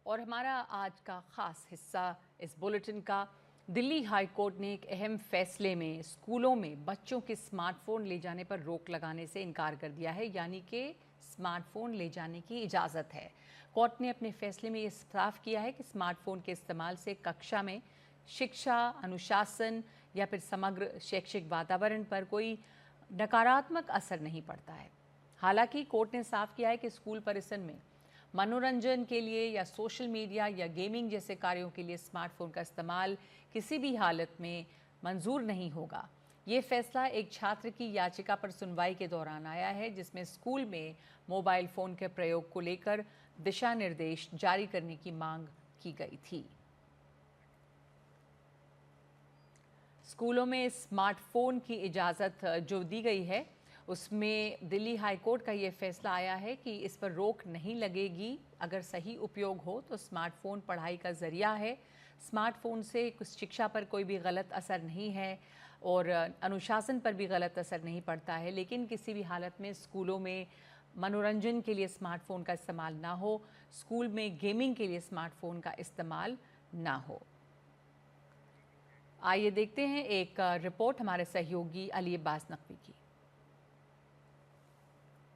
और हमारा आज का ख़ास हिस्सा इस बुलेटिन का, दिल्ली हाई कोर्ट ने एक अहम फैसले में स्कूलों में बच्चों के स्मार्टफोन ले जाने पर रोक लगाने से इनकार कर दिया है, यानी कि स्मार्टफोन ले जाने की इजाज़त है। कोर्ट ने अपने फैसले में ये साफ किया है कि स्मार्टफोन के इस्तेमाल से कक्षा में शिक्षा, अनुशासन या फिर समग्र शैक्षिक वातावरण पर कोई नकारात्मक असर नहीं पड़ता है। हालांकि कोर्ट ने साफ किया है कि स्कूल परिसर में मनोरंजन के लिए या सोशल मीडिया या गेमिंग जैसे कार्यों के लिए स्मार्टफोन का इस्तेमाल किसी भी हालत में मंजूर नहीं होगा। ये फैसला एक छात्र की याचिका पर सुनवाई के दौरान आया है, जिसमें स्कूल में मोबाइल फ़ोन के प्रयोग को लेकर दिशा निर्देश जारी करने की मांग की गई थी। स्कूलों में स्मार्टफोन की इजाज़त जो दी गई है, उसमें दिल्ली हाई कोर्ट का ये फैसला आया है कि इस पर रोक नहीं लगेगी अगर सही उपयोग हो तो। स्मार्टफोन पढ़ाई का ज़रिया है, स्मार्टफोन से शिक्षा पर कोई भी गलत असर नहीं है और अनुशासन पर भी गलत असर नहीं पड़ता है, लेकिन किसी भी हालत में स्कूलों में मनोरंजन के लिए स्मार्टफोन का इस्तेमाल ना हो, स्कूल में गेमिंग के लिए स्मार्टफोन का इस्तेमाल ना हो। आइए देखते हैं एक रिपोर्ट हमारे सहयोगी अली अब्बास नकवी की।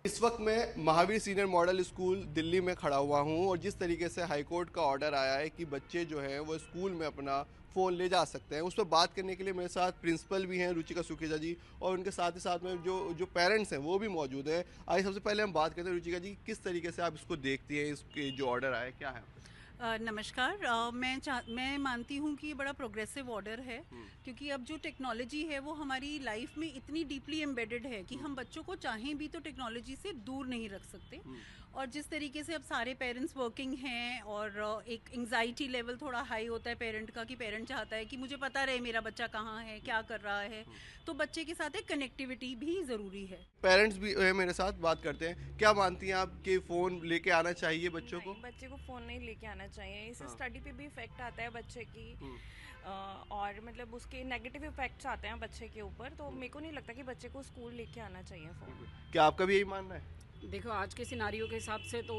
इस वक्त मैं Mahavir senior model school Delhi में खड़ा हुआ हूं और जिस तरीके से हाई कोर्ट का ऑर्डर आया है कि बच्चे जो हैं वो स्कूल में अपना फ़ोन ले जा सकते हैं, उस पर बात करने के लिए मेरे साथ प्रिंसिपल भी हैं रुचिका सुखेजा जी, और उनके साथ ही साथ में जो पेरेंट्स हैं वो भी मौजूद हैं। आइए सबसे पहले हम बात करते हैं रुचिका जी, किस तरीके से आप इसको देखती हैं, इसके जो ऑर्डर आया क्या है? नमस्कार। मैं मानती हूँ कि ये बड़ा प्रोग्रेसिव ऑर्डर है, क्योंकि अब जो टेक्नोलॉजी है वो हमारी लाइफ में इतनी डीपली एम्बेडेड है कि हम बच्चों को चाहें भी तो टेक्नोलॉजी से दूर नहीं रख सकते। और जिस तरीके से अब सारे पेरेंट्स वर्किंग हैं और एक एंग्जाइटी लेवल थोड़ा हाई होता है पेरेंट का, कि पेरेंट चाहता है कि मुझे पता रहे मेरा बच्चा कहाँ है, क्या कर रहा है, तो बच्चे के साथ एक कनेक्टिविटी भी ज़रूरी है। पेरेंट्स भी मेरे साथ बात करते हैं, क्या मानती हैं आप कि फ़ोन लेके आना चाहिए बच्चों को? बच्चे को फ़ोन नहीं लेके आना चाहिए, इससे स्टडी पे भी इफेक्ट आता है बच्चे की। और मतलब उसके नेगेटिव इफेक्ट्स आते हैं बच्चे के ऊपर, तो मेरे को नहीं लगता कि बच्चे को स्कूल लेके आना चाहिए फ़ोन। क्या आपका भी यही मानना है? देखो, आज के सिनारियो के हिसाब से तो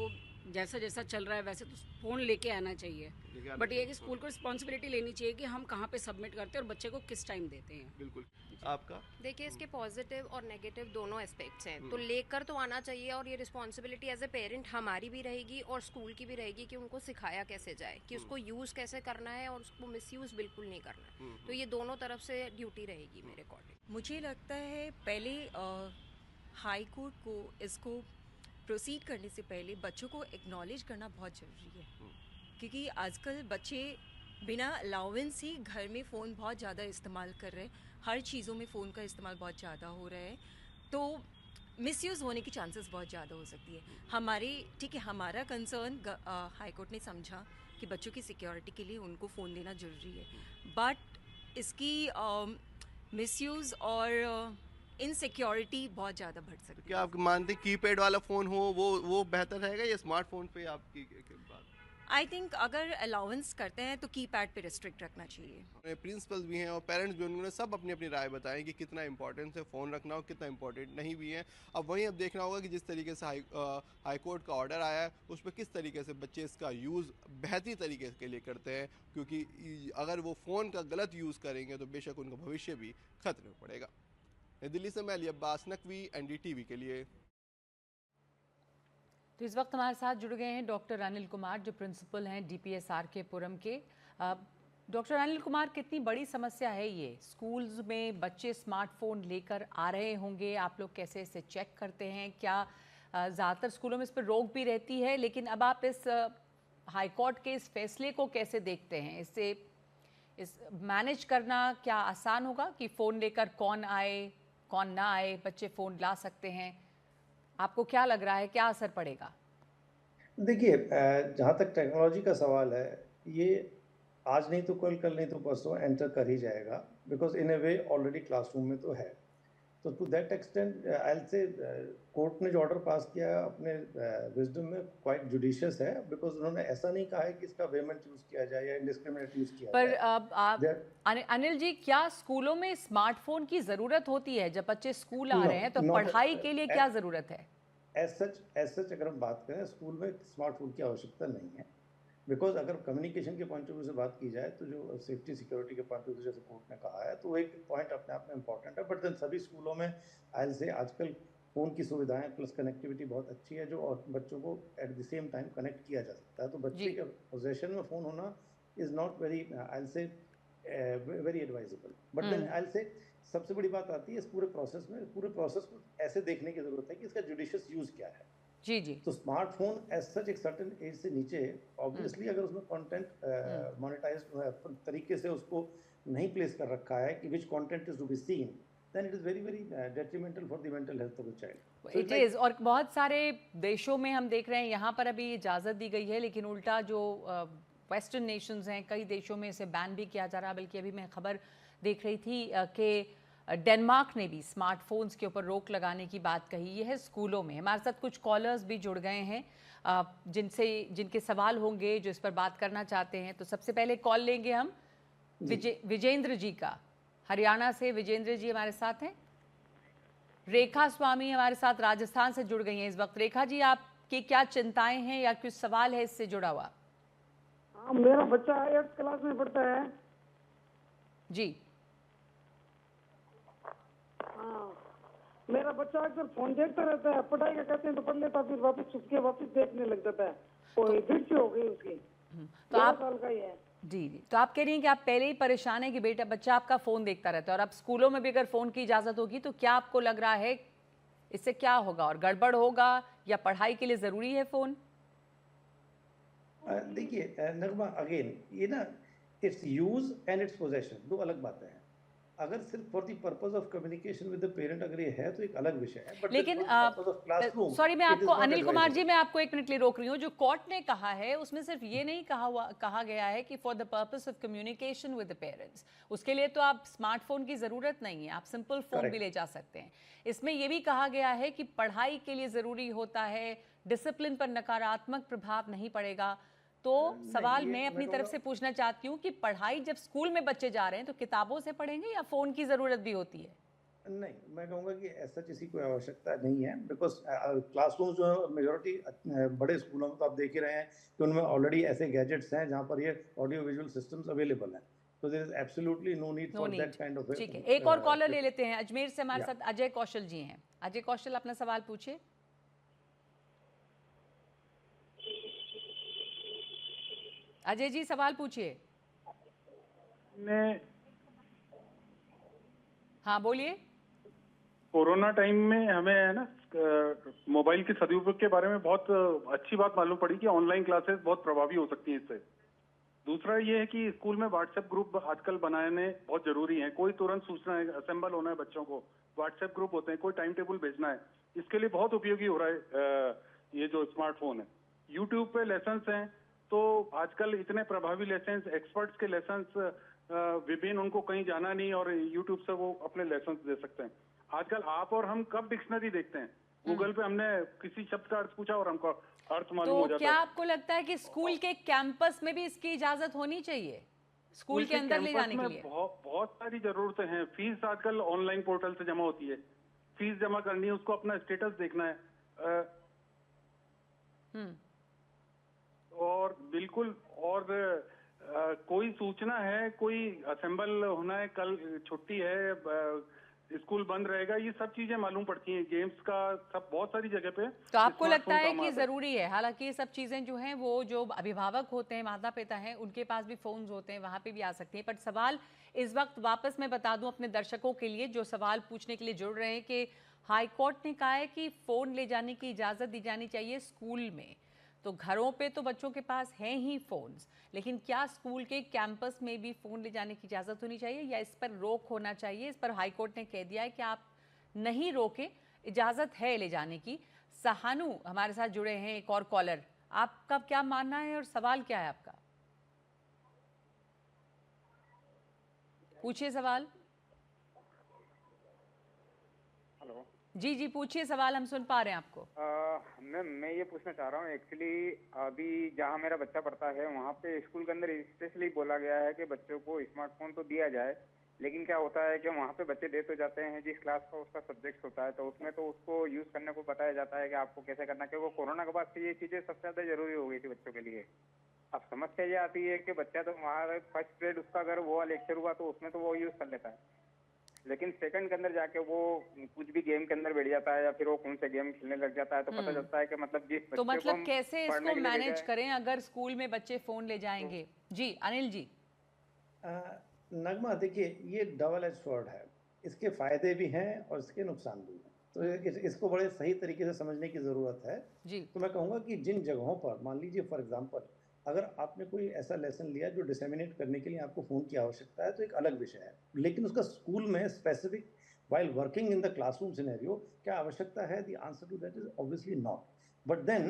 जैसा जैसा चल रहा है वैसे तो फ़ोन लेके आना चाहिए, बट ये कि स्कूल को रिस्पॉन्सिबिलिटी लेनी चाहिए कि हम कहाँ पे सबमिट करते हैं और बच्चे को किस टाइम देते हैं। बिल्कुल। आपका? देखिए, इसके पॉजिटिव और नेगेटिव दोनों एस्पेक्ट्स हैं, तो लेकर तो आना चाहिए और ये रिस्पॉन्सिबिलिटी एज ए पेरेंट हमारी भी रहेगी और स्कूल की भी रहेगी कि उनको सिखाया कैसे जाए, कि उसको यूज़ कैसे करना है और उसको मिसयूज़ बिल्कुल नहीं करना है। तो ये दोनों तरफ से ड्यूटी रहेगी मेरे अकॉर्डिंग। मुझे लगता है पहले हाई कोर्ट को इसको प्रोसीड करने से पहले बच्चों को एक्नॉलेज करना बहुत ज़रूरी है, क्योंकि आजकल बच्चे बिना अलाउंस ही घर में फ़ोन बहुत ज़्यादा इस्तेमाल कर रहे हैं, हर चीज़ों में फ़ोन का इस्तेमाल बहुत ज़्यादा हो रहा है, तो मिसयूज़ होने की चांसेस बहुत ज़्यादा हो सकती है। ठीक है, हमारा कंसर्न हाई कोर्ट ने समझा कि बच्चों की सिक्योरिटी के लिए उनको फ़ोन देना ज़रूरी है, बट इसकी मिसयूज़ और इनसिक्योरिटी बहुत ज़्यादा बढ़ सकती है। क्या आप मानते हैं कीपैड वाला फ़ोन हो वो बेहतर रहेगा या स्मार्टफोन पे आपकी बात? आई थिंक अगर अलाउंस करते हैं तो कीपैड पे रिस्ट्रिक्ट रखना चाहिए। प्रिंसिपल्स भी हैं और पेरेंट्स भी, उन्होंने सब अपनी अपनी राय बताई कि कितना इंपॉर्टेंस है फ़ोन रखना और कितना इंपॉर्टेंट नहीं भी है। अब देखना होगा कि जिस तरीके से हाई कोर्ट का ऑर्डर आया है उस पर किस तरीके से बच्चे इसका यूज़ बेहतरी तरीके के लिए करते हैं, क्योंकि अगर वो फ़ोन का गलत यूज़ करेंगे तो बेशक उनका भविष्य भी खतरे में पड़ेगा। दिल्ली से मैं अली अब्बास नकवी, NDTV के लिए। तो इस वक्त हमारे साथ जुड़ गए हैं डॉक्टर अनिल कुमार, जो प्रिंसिपल हैं DPSR के पुरम के। डॉक्टर अनिल कुमार, कितनी बड़ी समस्या है ये? स्कूल्स में बच्चे स्मार्टफोन लेकर आ रहे होंगे, आप लोग कैसे इसे चेक करते हैं? क्या ज़्यादातर स्कूलों में इस पर रोक भी रहती है, लेकिन अब आप इस हाई कोर्ट के इस फैसले को कैसे देखते हैं? इस मैनेज करना क्या आसान होगा कि फ़ोन लेकर कौन आए कौन ना आए, बच्चे फ़ोन ला सकते हैं? आपको क्या लग रहा है, क्या असर पड़ेगा? देखिए, जहाँ तक टेक्नोलॉजी का सवाल है, ये आज नहीं तो कल नहीं तो परसों एंटर कर ही जाएगा, because in a way already classroom में तो है। तो to that extent I will say court ने जो ऑर्डर पास किया अपने विजडम में क्वाइट जुडिशियस है, बिकॉज उन्होंने ऐसा नहीं कहा है कि इसका वेमेंट यूज़ किया जाए या इंडिस्क्रिमिनेट यूज़ किया पर जाए। अनिल जी, क्या स्कूलों में स्मार्टफोन की ज़रूरत होती है? जब बच्चे स्कूल आ रहे हैं तो पढ़ाई के लिए क्या ज़रूरत है? एज सच अगर हम बात करें, स्कूल में स्मार्टफोन की आवश्यकता नहीं है। बिकॉज अगर कम्युनिकेशन के पॉइंट ऑफ व्यू से बात की जाए तो जो सेफ्टी सिक्योरिटी के पॉइंट ऑफ व्यू जैसे कोर्ट ने कहा है, तो वो एक पॉइंट अपने आप में इंपॉर्टेंट है। बट देन सभी स्कूलों में आई से आजकल फ़ोन की सुविधाएं प्लस कनेक्टिविटी बहुत अच्छी है, जो और बच्चों को at the same time connect किया जा सकता है। तो बच्चे जी के पोजेशन में फ़ोन होना is not very I say very advisable. But then I say सबसे बड़ी बात आती है इस पूरे प्रोसेस में, पूरे प्रोसेस को ऐसे देखने की ज़रूरत है कि इसका जुडिशियस यूज़ क्या है। जी जी तो स्मार्टफोन एज सच एक सर्टेन एज से नीचे ऑब्वियसली अगर उसमें कंटेंट मोनेटाइज तरीके से उसको नहीं प्लेस कर रखा है कि which content is to be seen, then it is very very detrimental for the mental health of the child. So it is. और बहुत सारे देशों में हम देख रहे हैं, यहाँ पर अभी इजाज़त दी गई है, लेकिन उल्टा जो वेस्टर्न नेशंस हैं, कई देशों में इसे बैन भी किया जा रहा है। बल्कि अभी मैं खबर देख रही थी कि डेनमार्क ने भी स्मार्टफोन्स के ऊपर रोक लगाने की बात कही। ये है स्कूलों में। हमारे साथ कुछ कॉलर्स भी जुड़ गए हैं जिनके सवाल होंगे, जो इस पर बात करना चाहते हैं। तो सबसे पहले कॉल लेंगे हम विजेंद्र जी का, हरियाणा से। विजेंद्र जी हमारे साथ हैं। रेखा स्वामी हमारे साथ राजस्थान से जुड़ गई हैं इस वक्त। रेखा जी, आपकी क्या चिंताएं हैं या कुछ सवाल है इससे जुड़ा हुआ? हाँ, मेरा बच्चा 8th क्लास में पढ़ता है जी। हाँ, मेरा बच्चा अक्सर फोन देखता रहता है, पढ़ाई का कहते हैं तो पढ़ लेता, फिर वापस छुप के वापस देखने लग जाता है। कोई गिरची हो गई उसकी। तो आप 12 साल का ही है। जी जी, तो आप कह रही हैं कि आप पहले ही परेशान है कि बेटा बच्चा आपका फ़ोन देखता रहता है, और अब स्कूलों में भी अगर फ़ोन की इजाज़त होगी तो क्या आपको लग रहा है इससे क्या होगा, और गड़बड़ होगा या पढ़ाई के लिए ज़रूरी है फ़ोन? देखिए नगमा, अगेन ये ना it's use and it's possession दो अलग बातें हैं। अगर सिर्फ for the purpose of communication with the parent अगर ये है तो एक अलग विषय है। बट लेकिन सॉरी, मैं आपको अनिल कुमार जी, मैं आपको एक मिनट के लिए रोक रही हूँ। जो कोर्ट ने कहा है उसमें सिर्फ ये नहीं कहा गया है कि for the purpose of communication with the parents, उसके लिए तो आप स्मार्टफोन की ज़रूरत नहीं है, आप सिंपल फ़ोन भी ले जा सकते हैं। इसमें यह भी कहा गया है कि पढ़ाई के लिए ज़रूरी होता है, डिसिप्लिन पर नकारात्मक प्रभाव नहीं पड़ेगा। तो सवाल मैं अपनी तरफ से पूछना चाहती हूँ कि पढ़ाई जब स्कूल में बच्चे जा रहे हैं तो किताबों से पढ़ेंगे या फ़ोन की ज़रूरत भी होती है? नहीं, मैं कहूँगा कि ऐसा किसी कोई आवश्यकता नहीं है। बिकॉज क्लासरूम जो है मेजॉरिटी बड़े स्कूलों में तो आप देख ही रहे हैं कि उनमें ऑलरेडी ऐसे गैजेट्स हैं जहाँ पर ये ऑडियो विजुअल सिस्टम्स अवेलेबल हैं। तो there is absolutely no need for that kind of. ठीक है, एक और कॉलर ले लेते हैं। अजमेर से हमारे साथ अजय कौशल जी हैं। अजय कौशल, अपना सवाल पूछिए। अजय जी, सवाल पूछिए। हाँ, बोलिए। कोरोना टाइम में हमें है ना मोबाइल के सदुपयोग के बारे में बहुत अच्छी बात मालूम पड़ी कि ऑनलाइन क्लासेस बहुत प्रभावी हो सकती हैं इससे। दूसरा ये है कि स्कूल में व्हाट्सएप ग्रुप आजकल बनाने बहुत जरूरी है। कोई तुरंत सूचना है, असेंबल होना है बच्चों को, व्हाट्सएप ग्रुप होते हैं, कोई टाइम टेबल भेजना है, इसके लिए बहुत उपयोगी हो रहा है ये जो स्मार्टफोन है। यूट्यूब पे लेसन्स हैं, तो आजकल इतने प्रभावी लेसन्स, एक्सपर्ट्स के लेसन्स विभिन्न, उनको कहीं जाना नहीं और यूट्यूब से वो अपने लेसन्स दे सकते हैं। आजकल आप और हम कब डिक्शनरी देखते हैं? गूगल पे हमने किसी शब्द का अर्थ पूछा और हमको अर्थ मालूम हो जाता है। तो क्या आपको लगता है कि स्कूल के कैंपस में भी इसकी इजाजत होनी चाहिए, स्कूल के अंदर ले जाने के लिए? बहुत सारी जरूरतें हैं। फीस आजकल ऑनलाइन पोर्टल से जमा होती है, फीस जमा करनी है, उसको अपना स्टेटस देखना है। और बिल्कुल, और कोई सूचना है, कोई असेंबल होना है, कल छुट्टी है, स्कूल बंद रहेगा, ये सब चीजें मालूम पड़ती हैं। गेम्स का सब बहुत सारी जगह पे। तो आपको लगता है कि जरूरी है? हालांकि ये सब चीजें जो हैं वो जो अभिभावक होते हैं, माता पिता हैं, उनके पास भी फोन्स होते हैं, वहां पे भी आ सकती हैं। पर सवाल इस वक्त वापस मैं बता दूं अपने दर्शकों के लिए जो सवाल पूछने के लिए जुड़ रहे हैं कि हाई कोर्ट ने कहा है कि फोन ले जाने की इजाजत दी जानी चाहिए स्कूल में। तो घरों पे तो बच्चों के पास हैं ही फ़ोन्स, लेकिन क्या स्कूल के कैंपस में भी फ़ोन ले जाने की इजाज़त होनी चाहिए या इस पर रोक होना चाहिए? इस पर हाई कोर्ट ने कह दिया है कि आप नहीं रोके, इजाज़त है ले जाने की। सहानू हमारे साथ जुड़े हैं, एक और कॉलर। आपका क्या मानना है और सवाल क्या है आपका? पूछिए सवाल। हेलो जी जी, पूछिए सवाल, हम सुन पा रहे हैं आपको। मैं ये पूछना चाह रहा हूँ, एक्चुअली अभी जहाँ मेरा बच्चा पढ़ता है वहाँ पे स्कूल के अंदर स्पेशली बोला गया है कि बच्चों को स्मार्टफोन तो दिया जाए, लेकिन क्या होता है कि वहाँ पे बच्चे दे तो जाते हैं, जिस क्लास का उसका सब्जेक्ट होता है तो उसमें तो उसको यूज करने को बताया जाता है कि आपको कैसे करना है, क्योंकि कोरोना के बाद से ये चीजें सबसे ज्यादा जरूरी हो गई थी बच्चों के लिए। अब समस्या ये आती है कि बच्चा तो वहाँ फर्स्ट पीरियड उसका अगर वो लेक्चर हुआ तो उसमें तो वो यूज कर लेता है, लेकिन सेकंड के अंदर जाके वो कुछ भी गेम के अंदर बैठ जाता है या फिर वो कौन से गेम खेलने लग जाता है, तो पता चलता है कि मतलब जिस बच्चे तो को मतलब हम कैसे पढ़ने इसको के लिए मैनेज भेजा है, करें अगर स्कूल में बच्चे फोन ले जाएंगे? जी अनिल जी। नगमा देखिए, ये डबल एज स्वॉर्ड है, इसके फायदे भी हैं और इसके नुकसान भी हैं, तो इसको बड़े सही तरीके से समझने की ज़रूरत है। जी तो मैं कहूँगा कि जिन जगहों पर मान लीजिए फॉर एग्जांपल अगर आपने कोई ऐसा लेसन लिया जो डिसेमिनेट करने के लिए आपको फ़ोन की आवश्यकता है तो एक अलग विषय है, लेकिन उसका स्कूल में specific while working in the classroom scenario क्या आवश्यकता है? The answer to that is obviously not. But then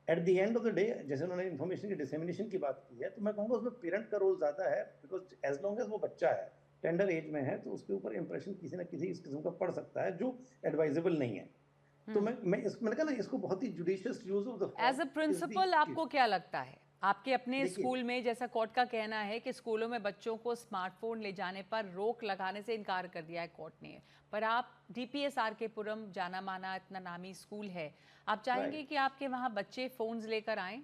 at the end of the day, जैसे उन्होंने इन्फॉर्मेशन की डिसेमिनेशन की बात की है, तो मैं कहूँगा उसमें पेरेंट का रोल ज़्यादा है, बिकॉज एज लॉन्ग एज वो बच्चा है, टेंडर एज में है, तो उसके ऊपर इंप्रेशन किसी ना किसी इस किस्म का पड़ सकता है जो एडवाइजेबल नहीं है। तो मैंने कहा ना, इसको बहुत ही judicious use of the as a principal आपको क्या लगता है? आपके अपने देखिए- स्कूल में, जैसा कोर्ट का कहना है कि स्कूलों में बच्चों को स्मार्टफोन ले जाने पर रोक लगाने से इनकार कर दिया है कोर्ट ने, पर आप DPS RK पुरम जाना माना इतना नामी स्कूल है, आप चाहेंगे कि आपके वहाँ बच्चे फोन्स लेकर आएं?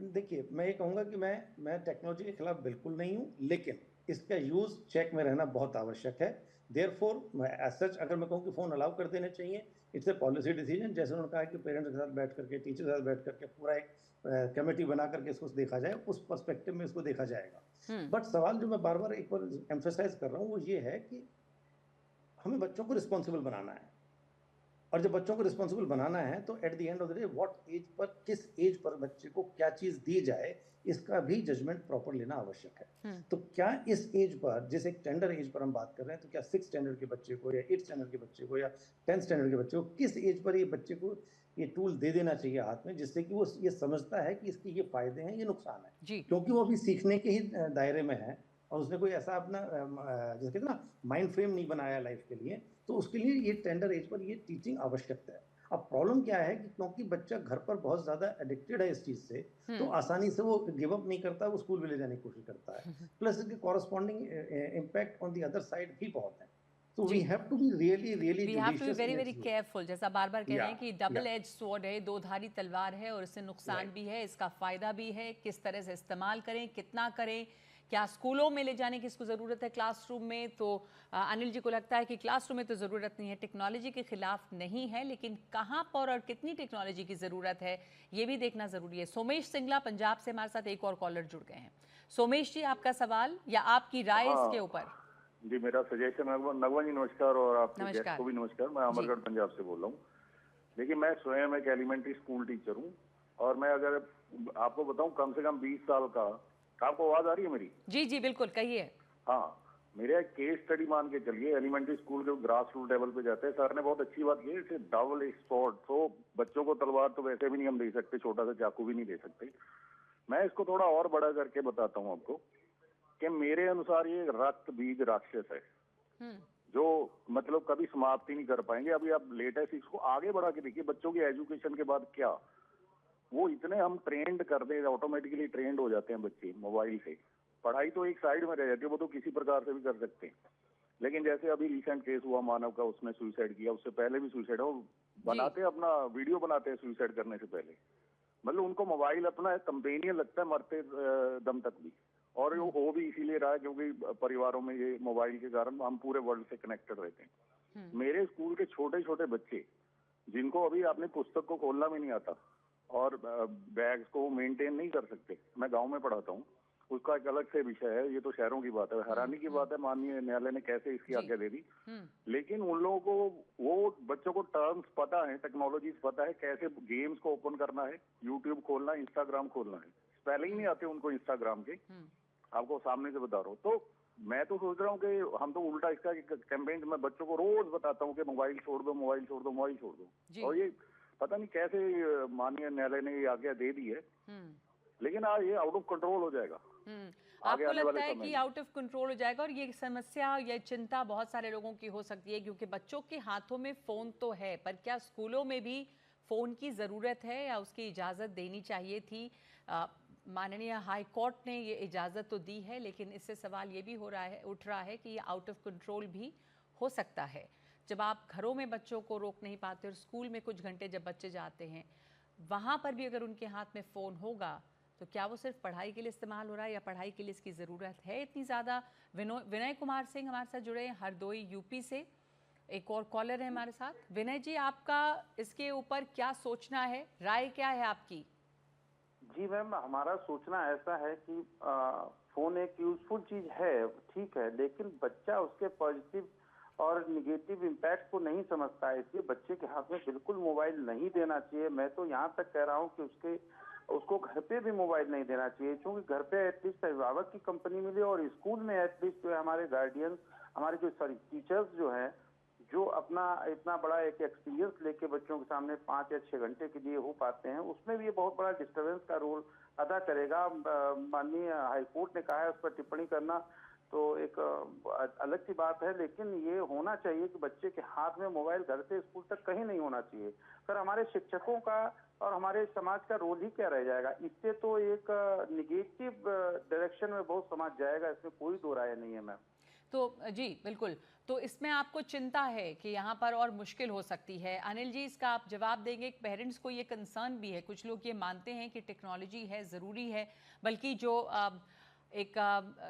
देखिए, मैं ये कहूँगा कि मैं टेक्नोलॉजी के खिलाफ बिल्कुल नहीं हूँ, लेकिन इसका यूज़ चेक में रहना बहुत आवश्यक है। देयरफॉर एज सच अगर मैं कहूँ कि फ़ोन अलाउ कर देने चाहिए, इट्स ए पॉलिसी डिसीजन, जैसे उन्होंने कहा कि पेरेंट्स के साथ बैठ करके, टीचर के साथ बैठ करके पूरा एक कमेटी बना करके इसको देखा जाए, उस पर्सपेक्टिव में इसको देखा जाएगा। बट सवाल जो मैं बार बार एक बार एम्फेसाइज कर रहा हूँ वो ये है कि हमें बच्चों को रिस्पॉन्सिबल बनाना है, और जब बच्चों को रिस्पॉन्सिबल बनाना है तो at the end of the day what age पर, किस एज पर बच्चे को क्या चीज़ दी जाए, इसका भी जजमेंट प्रॉपर लेना आवश्यक है। तो क्या इस एज पर, जिस एक टेंडर एज पर हम बात कर रहे हैं, तो क्या 6 स्टैंडर्ड के बच्चे को या 8 स्टैंडर्ड के बच्चे को या 10 स्टैंडर्ड के बच्चे को, किस एज पर ये बच्चे को ये टूल दे देना चाहिए हाथ में, जिससे कि वो ये समझता है कि इसके ये फायदे हैं, ये नुकसान है, क्योंकि वो अभी सीखने के ही दायरे में है और उसने कोई ऐसा अपना जैसे कहते हैं ना माइंड फ्रेम नहीं बनाया लाइफ के लिए, तो उसके लिए ये टेंडर एज पर ये टीचिंग आवश्यक है। अब प्रॉब्लम क्या है कि क्योंकि बच्चा घर पर बहुत ज्यादा एडिक्टेड है इस चीज से, तो आसानी से वो गिव अप नहीं करता, वो स्कूल में ले जाने की कोशिश करता है, प्लस इसके corresponding impact on the other side भी बहुत है। तो we have to be really very very careful, जैसा बार बार कह रहे हैं कि डबल एज स्वॉर्ड है, दो धारी तलवार है, और इससे नुकसान भी है, इसका फायदा भी है, किस तरह से इस्तेमाल करें, कितना करें, क्या स्कूलों में ले जाने की इसको ज़रूरत है, क्लासरूम में? तो अनिल जी को लगता है कि क्लासरूम में तो ज़रूरत नहीं है, टेक्नोलॉजी के खिलाफ नहीं है, लेकिन कहाँ पर और कितनी टेक्नोलॉजी की ज़रूरत है ये भी देखना ज़रूरी है। सोमेश सिंगला पंजाब से हमारे साथ एक और कॉलर जुड़ गए हैं। सोमेश जी, आपका सवाल या आपकी राय इसके ऊपर? जी, मेरा सजेशन है। नगवा जी नमस्कार, और आपके गेस्ट को भी नमस्कार। मैं अमरगढ़ पंजाब से बोल रहा हूँ। देखिए, मैं स्वयं एक एलिमेंट्री स्कूल टीचर हूँ, और मैं अगर आपको बताऊँ कम से कम 20 साल का, आपको आवाज आ रही है मेरी? जी जी बिल्कुल, कहिए। हाँ, मेरा एक केस स्टडी मान के चलिए, एलिमेंट्री स्कूल के ग्रास रूट लेवल पे जाते हैं। सर ने बहुत अच्छी बात की है, इसे डबल एज स्वॉर्ड, तो बच्चों को तलवार तो वैसे भी नहीं हम दे सकते, छोटा सा चाकू भी नहीं दे सकते। मैं इसको थोड़ा और बड़ा करके बताता हूँ आपको कि मेरे अनुसार ये रक्त बीज राक्षस है, जो मतलब कभी समाप्त ही नहीं कर पाएंगे। अभी आप लेटेस्ट इसको आगे बढ़ा के देखिए, बच्चों की एजुकेशन के बाद क्या, वो इतने हम ट्रेंड कर दे, ऑटोमेटिकली ट्रेंड हो जाते हैं बच्चे मोबाइल से। पढ़ाई तो एक साइड में रह जाती है, वो तो किसी प्रकार से भी कर सकते हैं, लेकिन जैसे अभी रिसेंट केस हुआ मानव का, उसने सुसाइड किया, उससे पहले भी सुसाइड, वो बनाते अपना वीडियो बनाते हैं सुसाइड करने से पहले, मतलब उनको मोबाइल अपना कंपेनियन लगता है मरते दम तक भी। और वो हो भी इसीलिए रहा है क्योंकि परिवारों में ये मोबाइल के कारण हम पूरे वर्ल्ड से कनेक्टेड रहते हैं। मेरे स्कूल के छोटे छोटे बच्चे, जिनको अभी आपने पुस्तक को खोलना भी नहीं आता और बैग्स को मेंटेन नहीं कर सकते, मैं गांव में पढ़ाता हूँ, उसका एक अलग से विषय है, ये तो शहरों की बात है। हैरानी की बात है, माननीय न्यायालय ने कैसे इसकी आज्ञा दे दी, लेकिन उन लोगों को, वो बच्चों को टर्म्स पता है, टेक्नोलॉजी पता है, कैसे गेम्स को ओपन करना है, यूट्यूब खोलना है, इंस्टाग्राम खोलना है। स्पेलिंग नहीं आते उनको इंस्टाग्राम के, आपको सामने से बता रहा हूँ। तो मैं तो सोच रहा हूँ कि हम तो उल्टा इसका कैंपेन मैं बच्चों को रोज बताता हूँ कि मोबाइल छोड़ दो, मोबाइल छोड़ दो, मोबाइल छोड़ दो, और ये पता नहीं कैसे माननीय न्यायालय ने ये आज्ञा दे दी है, लेकिन ये आउट ऑफ कंट्रोल हो जाएगा। आपको लगता है कि आउट ऑफ कंट्रोल हो जाएगा? और ये समस्या, ये चिंता बहुत सारे लोगों की हो सकती है, क्योंकि बच्चों के हाथों में फोन तो है, पर क्या स्कूलों में भी फोन की जरूरत है या उसकी इजाजत देनी चाहिए थी? माननीय हाई कोर्ट ने ये इजाजत तो दी है, लेकिन इससे सवाल ये भी उठ रहा है कि ये आउट ऑफ कंट्रोल भी हो सकता है। जब आप घरों में बच्चों को रोक नहीं पाते और स्कूल में कुछ घंटे जब बच्चे जाते हैं, वहाँ पर भी अगर उनके हाथ में फ़ोन होगा तो क्या वो सिर्फ पढ़ाई के लिए इस्तेमाल हो रहा है या पढ़ाई के लिए इसकी ज़रूरत है इतनी ज़्यादा? विनय कुमार सिंह हमारे साथ जुड़े हैं हरदोई यूपी से। एक और कॉलर है हमारे साथ। विनय जी, आपका इसके ऊपर क्या सोचना है, राय क्या है आपकी? जी मैम, हमारा सोचना ऐसा है कि फोन एक यूजफुल चीज है, ठीक है, लेकिन बच्चा उसके पॉजिटिव और निगेटिव इम्पैक्ट को नहीं समझता है, इसलिए बच्चे के हाथ में बिल्कुल मोबाइल नहीं देना चाहिए। मैं तो यहाँ तक कह रहा हूँ कि उसको घर पे भी मोबाइल नहीं देना चाहिए, क्योंकि घर पे एटलीस्ट अभिभावक की कंपनी मिले और स्कूल में एटलीस्ट जो है हमारे गार्डियन, हमारे जो टीचर्स जो हैं, जो अपना इतना बड़ा एक एक्सपीरियंस लेके बच्चों के सामने 5 या 6 घंटे के लिए हो पाते हैं, उसमें भी ये बहुत बड़ा डिस्टर्बेंस का रोल अदा करेगा। माननीय हाईकोर्ट ने कहा है उस पर टिप्पणी करना तो एक अलग सी बात है, लेकिन ये होना चाहिए कि बच्चे के हाथ में मोबाइल घर से स्कूल तक कहीं नहीं होना चाहिए। सर, हमारे शिक्षकों का और हमारे समाज का रोल ही क्या रह जाएगा? इससे तो एक निगेटिव डायरेक्शन में बहुत समाज जाएगा, इसमें कोई दो राय नहीं है मैम। तो जी बिल्कुल, तो इसमें आपको चिंता है कि यहाँ पर और मुश्किल हो सकती है। अनिल जी, इसका आप जवाब देंगे? पेरेंट्स को ये कंसर्न भी है, कुछ लोग ये मानते हैं कि टेक्नोलॉजी है, ज़रूरी है, बल्कि जो एक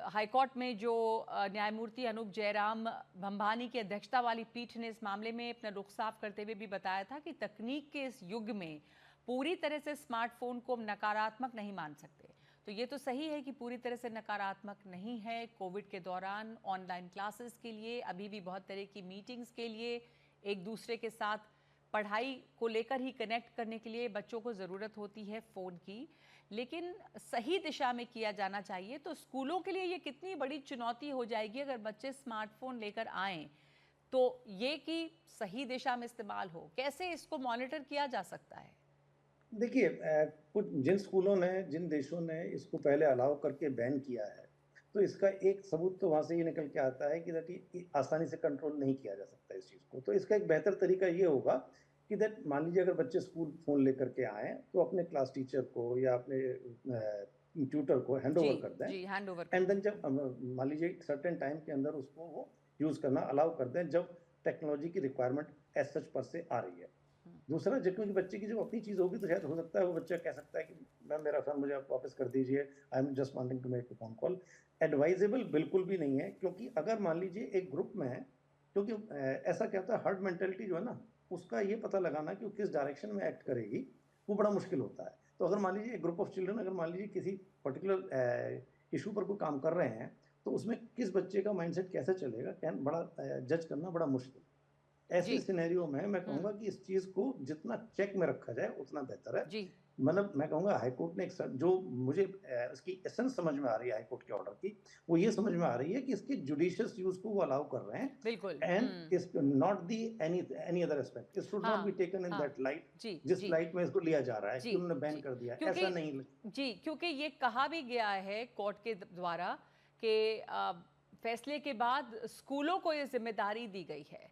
हाईकोर्ट में जो न्यायमूर्ति अनूप जयराम भंभानी की अध्यक्षता वाली पीठ ने इस मामले में अपना रुख साफ करते हुए भी बताया था कि तकनीक के इस युग में पूरी तरह से स्मार्टफोन को नकारात्मक नहीं मान सकते। तो ये तो सही है कि पूरी तरह से नकारात्मक नहीं है। कोविड के दौरान ऑनलाइन क्लासेस के लिए, अभी भी बहुत तरह की मीटिंग्स के लिए, एक दूसरे के साथ पढ़ाई को लेकर ही कनेक्ट करने के लिए बच्चों को ज़रूरत होती है फ़ोन की, लेकिन सही दिशा में किया जाना चाहिए। तो स्कूलों के लिए ये कितनी बड़ी चुनौती हो जाएगी अगर बच्चे स्मार्टफोन लेकर आएँ, तो ये कि सही दिशा में इस्तेमाल हो, कैसे इसको मॉनिटर किया जा सकता है? देखिए, कुछ जिन स्कूलों ने, जिन देशों ने इसको पहले अलाउ करके बैन किया है, तो इसका एक सबूत तो वहाँ से ये निकल के आता है कि दैट आसानी से कंट्रोल नहीं किया जा सकता इस चीज़ को। तो इसका एक बेहतर तरीका ये होगा कि दैट मान लीजिए अगर बच्चे स्कूल फ़ोन लेकर के आएँ, तो अपने क्लास टीचर को या अपने ट्यूटर को हैंड ओवर कर दें। जी, हैंड ओवर। एंड देन जब मान लीजिए एक सर्टेन टाइम के अंदर उसको वो यूज़ करना अलाउ कर दें, जब टेक्नोलॉजी की रिक्वायरमेंट एज सच पर से आ रही है। दूसरा, जब क्योंकि बच्चे की जब अपनी चीज़ होगी तो शायद हो सकता है वो बच्चा कह सकता है कि मैम मेरा फ़ोन मुझे आप वापस कर दीजिए, I am just wanting to make a phone call. Advisable बिल्कुल भी नहीं है, क्योंकि अगर मान लीजिए एक ग्रुप में है, क्योंकि ऐसा क्या होता है, हर्ड मेंटालिटी जो है ना, उसका ये पता लगाना कि वो किस डायरेक्शन में एक्ट करेगी, वो बड़ा मुश्किल होता है। तो अगर मान लीजिए एक ग्रुप ऑफ चिल्ड्रन अगर मान लीजिए किसी पर्टिकुलर इशू पर कोई काम कर रहे हैं, तो उसमें किस बच्चे का माइंडसेट कैसे चलेगा, बड़ा जज करना बड़ा मुश्किल। ऐसे सिनेरियो में मैं कहूँगा कि इस चीज़ को जितना चेक में रखा जाए उतना बेहतर है। जी। मतलब मैं कहूँगा हाईकोर्ट ने जो मुझे इसकी एसेंस समझ में आ रही है हाईकोर्ट के ऑर्डर की, वो ये समझ में आ रही है कि इसके जुडिशियस यूज को वो अलाउ कर रहे हैं। बिल्कुल। एंड इस not the any other aspect, it should not be taken in that light, जिस लाइट में इसको लिया जा रहा है कि उन्होंने बैन कर दिया, ऐसा नहीं। जी, क्योंकि ये कहा भी गया है कोर्ट के द्वारा कि फैसले के बाद स्कूलों को ये जिम्मेदारी दी गई है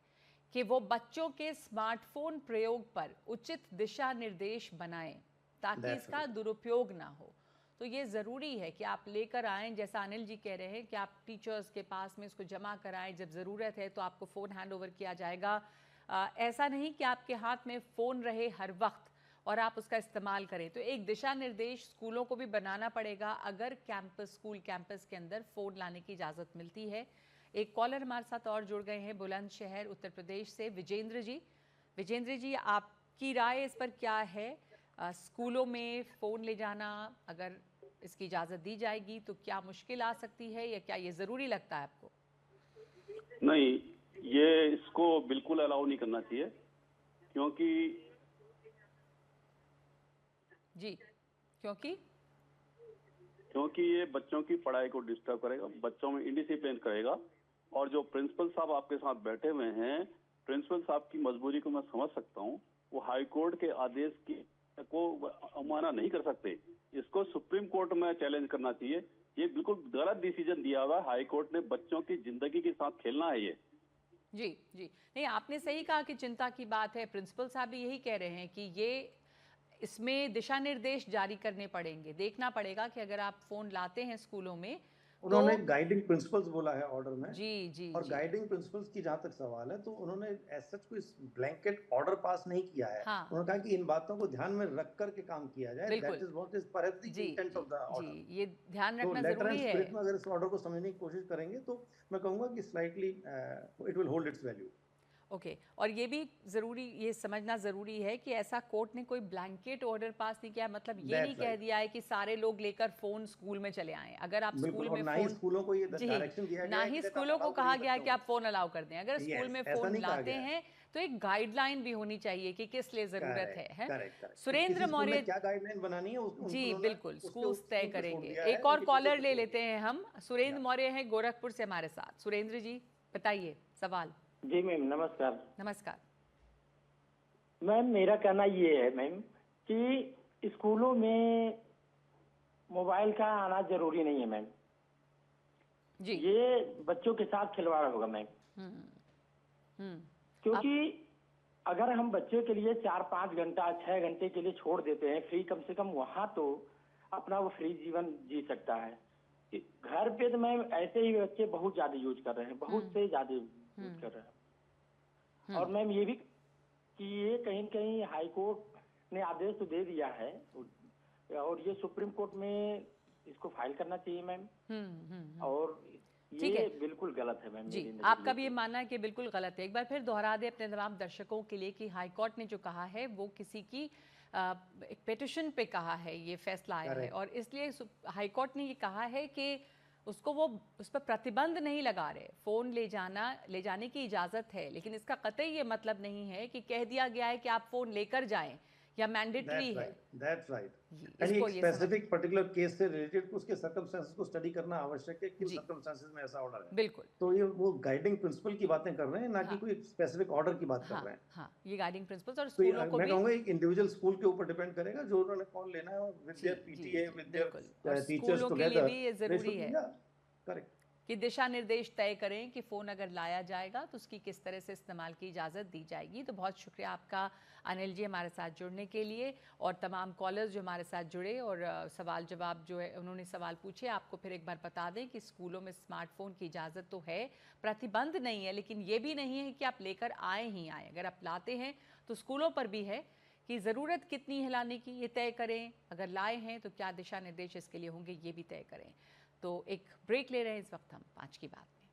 कि वो बच्चों के स्मार्टफोन प्रयोग पर उचित दिशा निर्देश बनाएं ताकि इसका दुरुपयोग ना हो। तो ये ज़रूरी है कि आप लेकर आएँ, जैसा अनिल जी कह रहे हैं कि आप टीचर्स के पास में इसको जमा कराएं, जब ज़रूरत है तो आपको फ़ोन हैंड ओवर किया जाएगा। ऐसा नहीं कि आपके हाथ में फ़ोन रहे हर वक्त और आप उसका इस्तेमाल करें। तो एक दिशा निर्देश स्कूलों को भी बनाना पड़ेगा अगर स्कूल कैंपस के अंदर फ़ोन लाने की इजाज़त मिलती है। एक कॉलर हमारे साथ और जुड़ गए हैं बुलंदशहर उत्तर प्रदेश से, विजेंद्र जी। विजेंद्र जी, आपकी राय इस पर क्या है? स्कूलों में फ़ोन ले जाना अगर इसकी इजाज़त दी जाएगी तो क्या मुश्किल आ सकती है या क्या ये ज़रूरी लगता है आपको? नहीं, ये इसको बिल्कुल अलाउ नहीं करना चाहिए, क्योंकि ये बच्चों की पढ़ाई को डिस्टर्ब करेगा, बच्चों में इंडिसिप्लिन करेगा। और जो प्रिंसिपल साहब आपके साथ बैठे हुए हैं, प्रिंसिपल साहब की मजबूरी को मैं समझ सकता हूँ। वो हाई कोर्ट के आदेश को अवमानना नहीं कर सकते, इसको सुप्रीम कोर्ट में चैलेंज करना चाहिए। ये बिल्कुल गलत डिसीजन दिया हुआ है हाई कोर्ट ने, बच्चों की जिंदगी के साथ खेलना है ये। जी जी, नहीं आपने सही कहा कि चिंता की बात है। प्रिंसिपल साहब भी यही कह रहे हैं कि ये इसमें दिशा निर्देश जारी करने पड़ेंगे। देखना पड़ेगा कि अगर आप फ़ोन लाते हैं स्कूलों में उन्होंने गाइडिंग प्रिंसिपल्स बोला है ऑर्डर में। जी जी और जी। गाइडिंग प्रिंसिपल्स की जहां तक सवाल है तो उन्होंने ऐसा कोई ब्लैंकेट ऑर्डर पास नहीं किया है। हाँ। उन्होंने कहा कि इन बातों को ध्यान में रख कर के काम किया जाए। बिल्कुल। That is what is perhaps the जी इंटेंट ऑफ द जी, ऑर्डर। ये ध्यान तो रखना लेटर एंड जरूरी है। स्पिरिट में अगर इस ऑर्डर को समझने की कोशिश करेंगे तो मैं कहूंगा कि slightly it will hold it's value. Okay और ये भी ज़रूरी, ये समझना ज़रूरी है कि ऐसा कोर्ट ने कोई ब्लैंकेट ऑर्डर पास नहीं किया, मतलब ये नहीं कह दिया है कि सारे लोग लेकर फ़ोन स्कूल में चले आएं। अगर आप स्कूल में फ़ोन, स्कूलों को ये डायरेक्शन दिया गया ना है ही कि स्कूलों को कहा गया है कि आप फ़ोन अलाउ कर दें। अगर स्कूल में फ़ोन लाते हैं तो एक गाइडलाइन भी होनी चाहिए कि किस लिए ज़रूरत है। सुरेंद्र मौर्य क्या गाइडलाइन बनानी है जी बिल्कुल, स्कूल तय करेंगे। एक और कॉलर ले लेते हैं हम। सुरेंद्र मौर्य हैं गोरखपुर से हमारे साथ। सुरेंद्र जी बताइए सवाल। जी मैम नमस्कार। नमस्कार मैम, मेरा कहना ये है मैम कि स्कूलों में मोबाइल का आना जरूरी नहीं है मैम जी। ये बच्चों के साथ खिलवाड़ होगा मैम। क्योंकि अगर हम बच्चे के लिए 4-5 घंटा 6 घंटे के लिए छोड़ देते हैं फ्री, कम से कम वहाँ तो अपना वो फ्री जीवन जी सकता है। घर पे तो मैम ऐसे ही बच्चे बहुत ज्यादा यूज कर रहे हैं, बहुत से ज्यादा यूज कर रहे हैं। और मैम ये भी कि ये कहीं न कहीं हाई कोर्ट ने आदेश तो दे दिया है और ये सुप्रीम कोर्ट में इसको फाइल करना चाहिए मैम। और ये बिल्कुल गलत है मैम। जी आपका भी ये मानना है कि बिल्कुल गलत है। एक बार फिर दोहरा दे अपने तमाम दर्शकों के लिए कि हाई कोर्ट ने जो कहा है वो किसी की एक पिटिशन पे कहा है, ये फैसला आया है और इसलिए हाई कोर्ट ने ये कहा है कि उसको वो उस पर प्रतिबंध नहीं लगा रहे। फ़ोन ले जाने की इजाज़त है, लेकिन इसका कतई ये मतलब नहीं है कि कह दिया गया है कि आप फ़ोन लेकर जाएं या मैंडेटरी है। That's right. इसको स्पेसिफिक पर्टिकुलर केस से रिलेटेड उसके सर्कमस्टेंसेस को स्टडी करना आवश्यक है कि सर्कमस्टेंसेस में ऐसा ऑर्डर है। बिल्कुल। तो ये वो गाइडिंग प्रिंसिपल की बातें कर रहे हैं, ना कि कोई स्पेसिफिक ऑर्डर की बात कर रहे हैं। हाँ, ये गाइडिंग प्रिंसिपल्स और स्कूलों को मैं कहूंगा एक इंडिविजुअल स्कूल के ऊपर डिपेंड करेगा जो उन्होंने कौन लेना है with their PTA with their teachers together. भी ये जरूरी है करेक्ट कि दिशा निर्देश तय करें कि फ़ोन अगर लाया जाएगा तो उसकी किस तरह से इस्तेमाल की इजाज़त दी जाएगी। तो बहुत शुक्रिया आपका अनिल जी हमारे साथ जुड़ने के लिए और तमाम कॉलर्स जो हमारे साथ जुड़े और सवाल जवाब जो है उन्होंने सवाल पूछे। आपको फिर एक बार बता दें कि स्कूलों में स्मार्टफोन की इजाज़त तो है, प्रतिबंध नहीं है, लेकिन ये भी नहीं है कि आप लेकर आए ही आए। अगर आप लाते हैं तो स्कूलों पर भी है कि ज़रूरत कितनी है लाने की, ये तय करें। अगर लाए हैं तो क्या दिशा निर्देश इसके लिए होंगे, ये भी तय करें। तो एक ब्रेक ले रहे हैं इस वक्त हम 5 की बात में।